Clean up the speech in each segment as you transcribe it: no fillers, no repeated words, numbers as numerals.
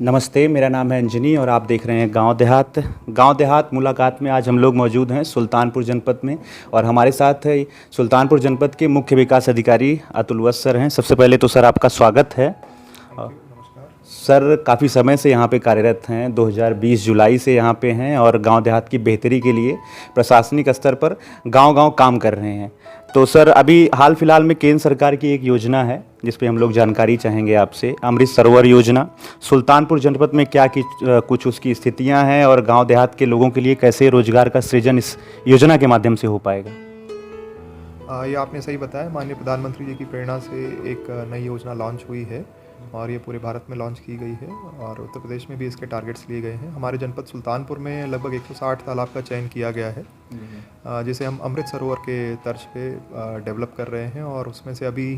नमस्ते, मेरा नाम है अंजनी और आप देख रहे हैं गांव देहात मुलाकात में आज हम लोग मौजूद हैं सुल्तानपुर जनपद में। और हमारे साथ है सुल्तानपुर जनपद के मुख्य विकास अधिकारी अतुल वत्स सर हैं। सबसे पहले तो सर आपका स्वागत है। सर काफ़ी समय से यहाँ पे कार्यरत हैं, 2020 जुलाई से यहाँ पे हैं और गांव देहात की बेहतरी के लिए प्रशासनिक स्तर पर गांव-गांव काम कर रहे हैं। तो सर अभी हाल फिलहाल में केंद्र सरकार की एक योजना है जिस पे हम लोग जानकारी चाहेंगे आपसे, अमृत सरोवर योजना। सुल्तानपुर जनपद में क्या कुछ उसकी स्थितियाँ हैं और गाँव देहात के लोगों के लिए कैसे रोजगार का सृजन इस योजना के माध्यम से हो पाएगा? ये आपने सही बताया, माननीय प्रधानमंत्री जी की प्रेरणा से एक नई योजना लॉन्च हुई है और ये पूरे भारत में लॉन्च की गई है और उत्तर प्रदेश में भी इसके टारगेट्स लिए गए हैं। हमारे जनपद सुल्तानपुर में लगभग 160 तालाब का चयन किया गया है, जिसे हम अमृत सरोवर के तर्ज पे डेवलप कर रहे हैं और उसमें से अभी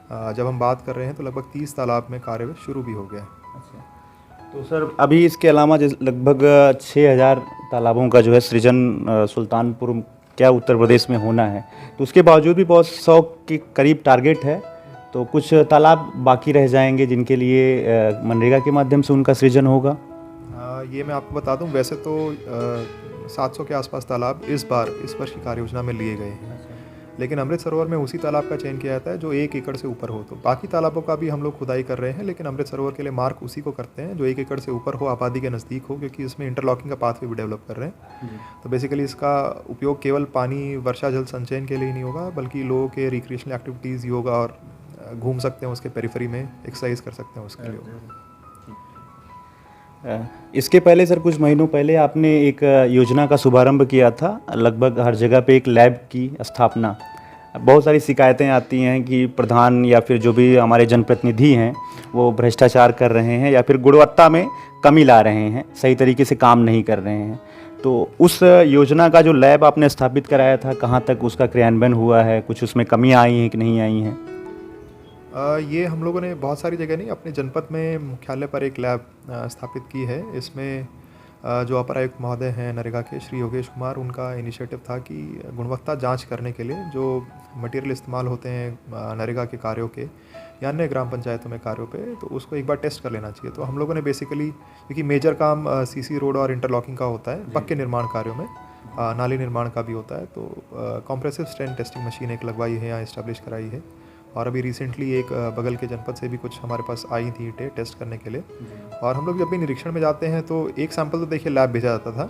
जब हम बात कर रहे हैं तो लगभग 30 तालाब में कार्य शुरू भी हो गया है। अच्छा, तो सर अभी इसके अलावा लगभग 6000 तालाबों का जो है सृजन सुल्तानपुर क्या उत्तर प्रदेश में होना है, तो उसके बावजूद भी बहुत 100 के करीब टारगेट है। तो कुछ तालाब बाकी रह जाएंगे जिनके लिए मनरेगा के माध्यम से उनका सृजन होगा। ये मैं आपको बता दूं, वैसे तो 700 के आसपास तालाब इस वर्ष की कार्य योजना में लिए गए हैं, लेकिन अमृत सरोवर में उसी तालाब का चयन किया जाता है जो 1 एकड़ से ऊपर हो। तो बाकी तालाबों का भी हम लोग खुदाई कर रहे हैं, लेकिन अमृत सरोवर के लिए मार्क उसी को करते हैं जो 1 एकड़ से ऊपर हो, आबादी के नज़दीक हो, क्योंकि इसमें इंटरलॉकिंग का पाथवे भी डेवलप कर रहे हैं। तो बेसिकली इसका उपयोग केवल पानी वर्षा जल संचयन के लिए ही नहीं होगा, बल्कि लोगों के रिक्रिएशनल एक्टिविटीज़, योगा और घूम सकते हैं उसके पेरिफेरी में, एक्सरसाइज कर सकते हैं उसके लिए। इसके पहले सर कुछ महीनों पहले आपने एक योजना का शुभारंभ किया था, लगभग हर जगह पे एक लैब की स्थापना। बहुत सारी शिकायतें आती हैं कि प्रधान या फिर जो भी हमारे जनप्रतिनिधि हैं वो भ्रष्टाचार कर रहे हैं या फिर गुणवत्ता में कमी ला रहे हैं, सही तरीके से काम नहीं कर रहे हैं। तो उस योजना का जो लैब आपने स्थापित कराया था, कहाँ तक उसका क्रियान्वयन हुआ है? कुछ उसमें कमियाँ आई हैं कि नहीं आई हैं? ये हम लोगों ने बहुत सारी जगह नहीं, अपने जनपद में मुख्यालय पर एक लैब स्थापित की है। इसमें जो अपर आयुक्त महोदय हैं नरेगा के, श्री योगेश कुमार, उनका इनिशिएटिव था कि गुणवत्ता जांच करने के लिए जो मटेरियल इस्तेमाल होते हैं नरेगा के कार्यों के या अन्य ग्राम पंचायतों में कार्यों पे, तो उसको एक बार टेस्ट कर लेना चाहिए। तो हम लोगों ने बेसिकली, क्योंकि मेजर काम सीसी रोड और इंटरलॉकिंग का होता है, पक्के निर्माण कार्यों में नाली निर्माण का भी होता है, तो कॉम्प्रेसिव स्ट्रेन टेस्टिंग मशीन एक लगवाई है, यहाँ इस्टेब्लिश कराई है। और अभी रिसेंटली एक बगल के जनपद से भी कुछ हमारे पास आई थी टेस्ट करने के लिए। और हम लोग जब भी निरीक्षण में जाते हैं तो एक सैंपल तो देखिए लैब भेजा जाता था,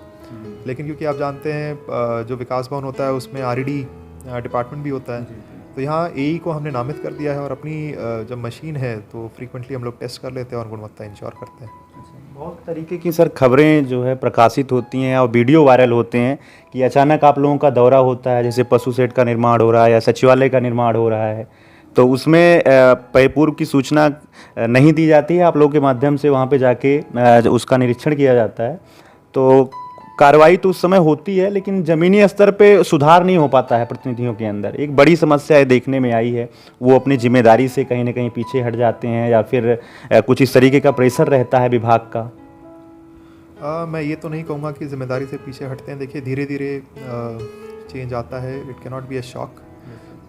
लेकिन क्योंकि आप जानते हैं जो विकास भवन होता है उसमें RED डिपार्टमेंट भी होता है, तो यहाँ AE को हमने नामित कर दिया है और अपनी जब मशीन है तो फ्रीक्वेंटली हम लोग टेस्ट कर लेते हैं और गुणवत्ता इंश्योर करते हैं। बहुत तरीके की सर खबरें जो है प्रकाशित होती हैं और वीडियो वायरल होते हैं कि अचानक आप लोगों का दौरा होता है, जैसे पशु शेड का निर्माण हो रहा है या सचिवालय का निर्माण हो रहा है, तो उसमें पूर्व की सूचना नहीं दी जाती है। आप लोगों के माध्यम से वहाँ पे जाके उसका निरीक्षण किया जाता है, तो कार्रवाई तो उस समय होती है, लेकिन ज़मीनी स्तर पे सुधार नहीं हो पाता है प्रतिनिधियों के अंदर। एक बड़ी समस्या है देखने में आई है, वो अपनी जिम्मेदारी से कहीं ना कहीं पीछे हट जाते हैं या फिर कुछ इस तरीके का प्रेशर रहता है विभाग का। मैं ये तो नहीं कहूँगा कि जिम्मेदारी से पीछे हटते हैं। देखिए धीरे धीरे चेंज आता है, it can not be a shock,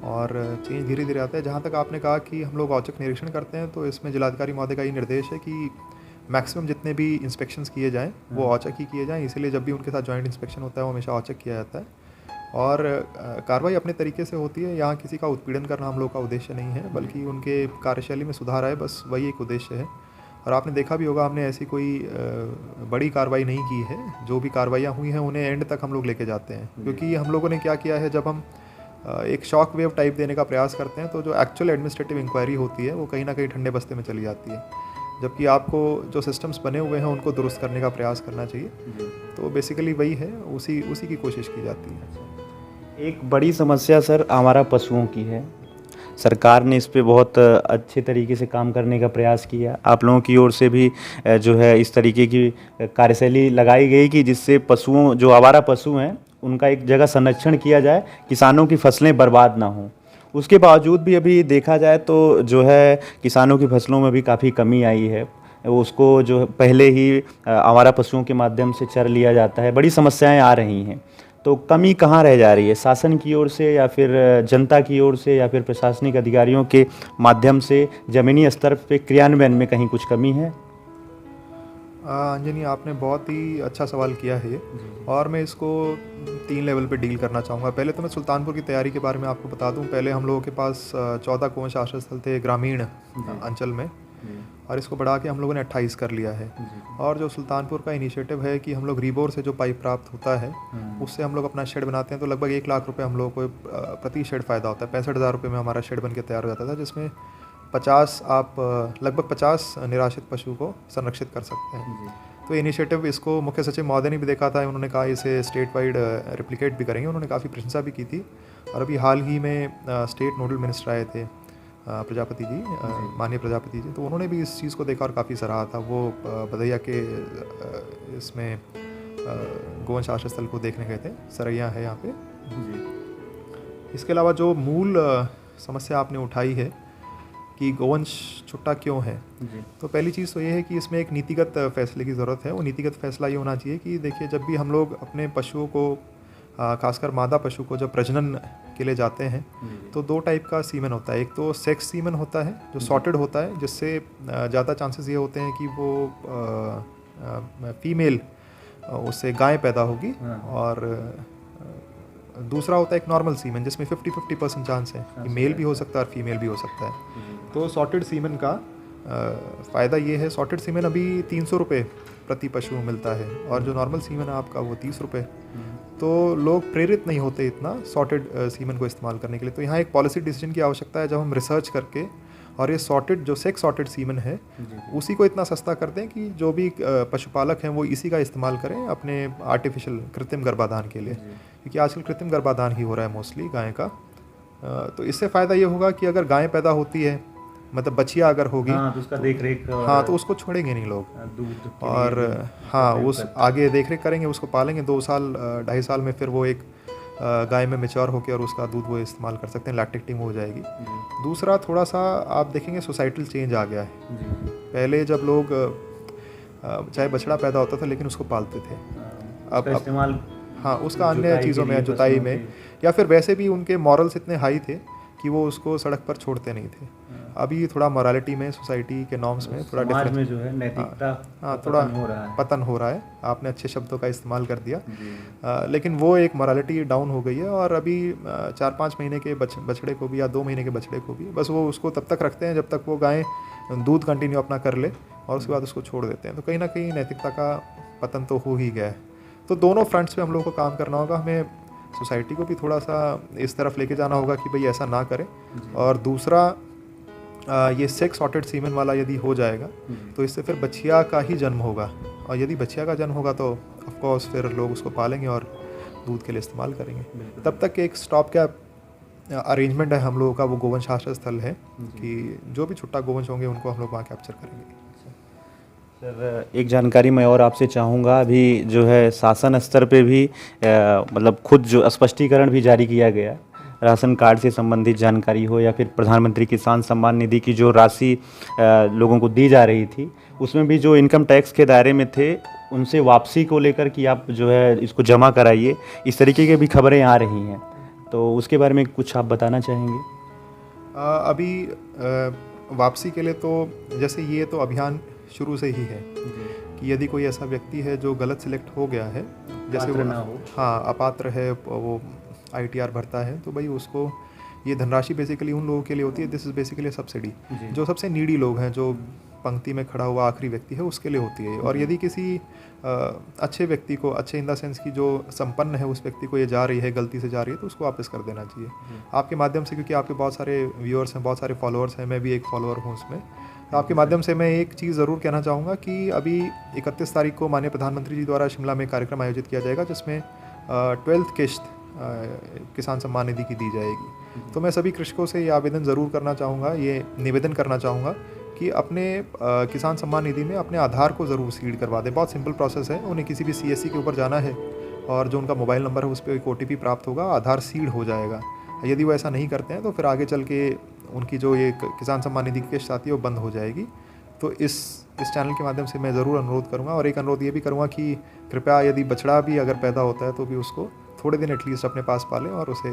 और चेंज धीरे धीरे आता है। जहाँ तक आपने कहा कि हम लोग औचक निरीक्षण करते हैं, तो इसमें जिलाधिकारी महोदय का ये निर्देश है कि मैक्सिमम जितने भी इंस्पेक्शंस किए जाएं वो औचक ही किए जाएं, इसीलिए जब भी उनके साथ जॉइंट इंस्पेक्शन होता है वो हमेशा औचक किया जाता है और कार्रवाई अपने तरीके से होती है। यहाँ किसी का उत्पीड़न करना हम लोग का उद्देश्य नहीं है, बल्कि उनके कार्यशैली में सुधार आए, बस वही एक उद्देश्य है। और आपने देखा भी होगा, हमने ऐसी कोई बड़ी कार्रवाई नहीं की है। जो भी कार्रवाइयाँ हुई हैं उन्हें एंड तक हम लोग लेके जाते हैं, क्योंकि हम लोगों ने क्या किया है, जब हम एक शॉक वेव टाइप देने का प्रयास करते हैं तो जो एक्चुअल एडमिनिस्ट्रेटिव इंक्वायरी होती है वो कहीं ना कहीं ठंडे बस्ते में चली जाती है, जबकि आपको जो सिस्टम्स बने हुए हैं उनको दुरुस्त करने का प्रयास करना चाहिए। तो बेसिकली वही है, उसी की कोशिश की जाती है। एक बड़ी समस्या सर हमारा पशुओं की है। सरकार ने इस पे बहुत अच्छे तरीके से काम करने का प्रयास किया, आप लोगों की ओर से भी जो है इस तरीके की कार्यशैली लगाई गई कि जिससे पशुओं, जो आवारा पशु हैं, उनका एक जगह संरक्षण किया जाए, किसानों की फसलें बर्बाद ना हों। उसके बावजूद भी अभी देखा जाए तो जो है किसानों की फसलों में भी काफ़ी कमी आई है। उसको जो पहले ही आवारा पशुओं के माध्यम से चर लिया जाता है, बड़ी समस्याएं आ रही हैं। तो कमी कहाँ रह जा रही है, शासन की ओर से या फिर जनता की ओर से या फिर प्रशासनिक अधिकारियों के माध्यम से ज़मीनी स्तर पे क्रियान्वयन में कहीं कुछ कमी है? अंजनी, आपने बहुत ही अच्छा सवाल किया है ये, और मैं इसको 3 लेवल पे डील करना चाहूँगा। पहले तो मैं सुल्तानपुर की तैयारी के बारे में आपको बता दूँ। पहले हम लोगों के पास 14 गोवंश आश्रय स्थल थे ग्रामीण अंचल में, और इसको बढ़ा के हम लोगों ने 28 कर लिया है। और जो सुल्तानपुर का इनिशिएटिव है कि हम लोग रीबोर से जो पाइप प्राप्त होता है उससे हम लोग अपना शेड बनाते हैं, तो लगभग 1 लाख रुपए हम लोगों को प्रति शेड फ़ायदा होता है। 65,000 रुपये में हमारा शेड बन के तैयार हो जाता था, जिसमें 50 आप लगभग 50 निराश्रित पशु को संरक्षित कर सकते हैं। तो इनिशिएटिव इसको मुख्य सचिव महोदय ने भी देखा था, उन्होंने कहा इसे स्टेट वाइड रेप्लिकेट भी करेंगे। उन्होंने काफ़ी प्रशंसा भी की थी। और अभी हाल ही में स्टेट नोडल मिनिस्टर आए थे प्रजापति जी, माननीय प्रजापति जी, तो उन्होंने भी इस चीज़ को देखा और काफ़ी सराहा था। वो बधैया के इसमें गोवंश आश्रय स्थल को देखने गए थे, सरैया है यहाँ पे। इसके अलावा जो मूल समस्या आपने उठाई है कि गोवंश छुट्टा क्यों है, तो पहली चीज़ तो ये है कि इसमें एक नीतिगत फैसले की ज़रूरत है। वो नीतिगत फैसला ये होना चाहिए कि देखिए, जब भी हम लोग अपने पशुओं को खासकर मादा पशु को जब प्रजनन के लिए जाते हैं तो 2 टाइप का सीमन होता है। एक तो सेक्स सीमन होता है जो सॉर्टेड होता है, जिससे ज़्यादा चांसेस ये होते हैं कि वो फीमेल उससे गाय पैदा होगी। और दूसरा होता है एक नॉर्मल सीमन, जिसमें 50-50% चांस है कि मेल भी हो सकता है और फीमेल भी हो सकता है। तो सॉर्टेड सीमन का फ़ायदा ये है, सॉर्टेड सीमन अभी 300 रुपये प्रति पशु मिलता है, और जो नॉर्मल सीमन है आपका वो 30 रुपये। तो लोग प्रेरित नहीं होते इतना सॉर्टेड सीमन को इस्तेमाल करने के लिए। तो यहाँ एक पॉलिसी डिसीजन की आवश्यकता है, जब हम रिसर्च करके और ये सॉर्टेड जो सेक्स सॉर्टेड सीमन है उसी को इतना सस्ता कर दें कि जो भी पशुपालक हैं वो इसी का इस्तेमाल करें अपने आर्टिफिशियल कृत्रिम गर्भाधान के लिए, क्योंकि आजकल कृत्रिम गर्भाधान ही हो रहा है मोस्टली गाय का। तो इससे फ़ायदा ये होगा कि अगर गाय पैदा होती है, मतलब बछिया अगर होगी, तो उसका देख रेख, तो उसको छोड़ेंगे नहीं लोग, दूध और उस आगे देख रेख करेंगे, उसको पालेंगे 2 साल 2.5 साल में, फिर वो एक गाय में मैच्योर होकर और उसका दूध वो इस्तेमाल कर सकते हैं, लैक्टेटिंग हो जाएगी। दूसरा, थोड़ा सा आप देखेंगे सोसाइटल चेंज आ गया है। पहले जब लोग चाहे बछड़ा पैदा होता था लेकिन उसको पालते थे, अब इस्तेमाल उसका अन्य चीज़ों में, जुताई में, या फिर वैसे भी उनके मॉरल्स इतने हाई थे कि वो उसको सड़क पर छोड़ते नहीं थे। अभी थोड़ा मोरालिटी में, सोसाइटी के नॉर्म्स में थोड़ा डिफरेंस में जो है नैतिकता थोड़ा पतन हो रहा है। आपने अच्छे शब्दों का इस्तेमाल कर दिया, लेकिन वो एक मोरालिटी डाउन हो गई है। और अभी 4-5 महीने के बछड़े को भी या 2 महीने के बछड़े को भी बस वो उसको तब तक रखते हैं जब तक वो गाय दूध कंटिन्यू अपना कर ले, और उसके बाद उसको छोड़ देते हैं। तो कहीं ना कहीं नैतिकता का पतन तो हो ही गया है। तो दोनों फ्रंट्स पे हम लोगों को काम करना होगा। हमें सोसाइटी को भी थोड़ा सा इस तरफ लेके जाना होगा कि भाई ऐसा ना करें, और दूसरा ये सेक्स सॉर्टेड सीमन वाला यदि हो जाएगा तो इससे फिर बछिया का ही जन्म होगा, और यदि बछिया का जन्म होगा तो ऑफ कोर्स फिर लोग उसको पालेंगे और दूध के लिए इस्तेमाल करेंगे। तब तक एक स्टॉप गैप अरेंजमेंट है हम लोगों का, वो गोवंश आश्रय स्थल है कि जो भी छुट्टा गोवंश होंगे उनको हम लोग वहाँ कैप्चर करेंगे। सर, एक जानकारी मैं और आपसे चाहूँगा, अभी जो है शासन स्तर पे भी मतलब खुद जो स्पष्टीकरण भी जारी किया गया, राशन कार्ड से संबंधित जानकारी हो या फिर प्रधानमंत्री किसान सम्मान निधि की जो राशि लोगों को दी जा रही थी, उसमें भी जो इनकम टैक्स के दायरे में थे उनसे वापसी को लेकर कि आप जो है इसको जमा कराइए, इस तरीके की भी खबरें आ रही हैं। तो उसके बारे में कुछ आप बताना चाहेंगे? अभी वापसी के लिए तो जैसे ये तो अभियान शुरू से ही है कि यदि कोई ऐसा व्यक्ति है जो गलत सिलेक्ट हो गया है, जैसे वो अपात्र है, वो ITR भरता है, तो भाई उसको ये धनराशि बेसिकली उन लोगों के लिए होती है। दिस इज़ बेसिकली सब्सिडी, जो सबसे नीडी लोग हैं, जो पंक्ति में खड़ा हुआ आखिरी व्यक्ति है, उसके लिए होती है। और यदि किसी अच्छे व्यक्ति को, अच्छे इन द सेंस की जो संपन्न है, उस व्यक्ति को ये जा रही है, गलती से जा रही है, तो उसको वापस कर देना चाहिए आपके माध्यम से, क्योंकि आपके बहुत सारे व्यूअर्स हैं, बहुत सारे फॉलोअर्स हैं, मैं भी एक फॉलोअर हूँ उसमें। तो आपके माध्यम से मैं एक चीज़ ज़रूर कहना चाहूँगा कि अभी 31 तारीख को माननीय प्रधानमंत्री जी द्वारा शिमला में कार्यक्रम आयोजित किया जाएगा, जिसमें 12th किश्त किसान सम्मान निधि की दी जाएगी। तो मैं सभी कृषकों से ये आवेदन ज़रूर करना चाहूँगा, ये निवेदन करना चाहूँगा कि अपने किसान सम्मान निधि में अपने आधार को ज़रूर सीड करवा दें। बहुत सिंपल प्रोसेस है, उन्हें किसी भी CSC के ऊपर जाना है और जो उनका मोबाइल नंबर है उस पर एक OTP प्राप्त होगा, आधार सीड हो जाएगा। यदि वो ऐसा नहीं करते हैं तो फिर आगे चल के उनकी जो ये किसान सम्मान निधि की किश्त आती है वो बंद हो जाएगी। तो इस चैनल के माध्यम से मैं ज़रूर अनुरोध करूँगा, और एक अनुरोध ये भी करूँगा कि कृपया यदि बछड़ा भी अगर पैदा होता है तो भी उसको थोड़े दिन एटलीस्ट अपने पास पालें और उसे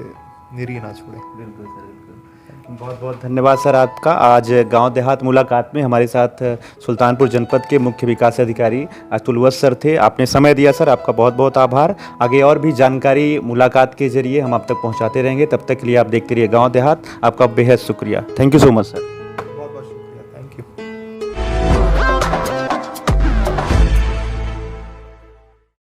निरी ना छोड़ें। बिल्कुल सर, बिल्कुल। बहुत बहुत धन्यवाद सर आपका। आज गांव देहात मुलाकात में हमारे साथ सुल्तानपुर जनपद के मुख्य विकास अधिकारी अतुलवत सर थे। आपने समय दिया सर, आपका बहुत बहुत आभार। आगे और भी जानकारी मुलाकात के जरिए हम आप तक पहुंचाते रहेंगे। तब तक के लिए आप देखते रहिए गांव देहात। आपका बेहद शुक्रिया। Thank you so much sir. बहुत बहुत शुक्रिया, थैंक यू।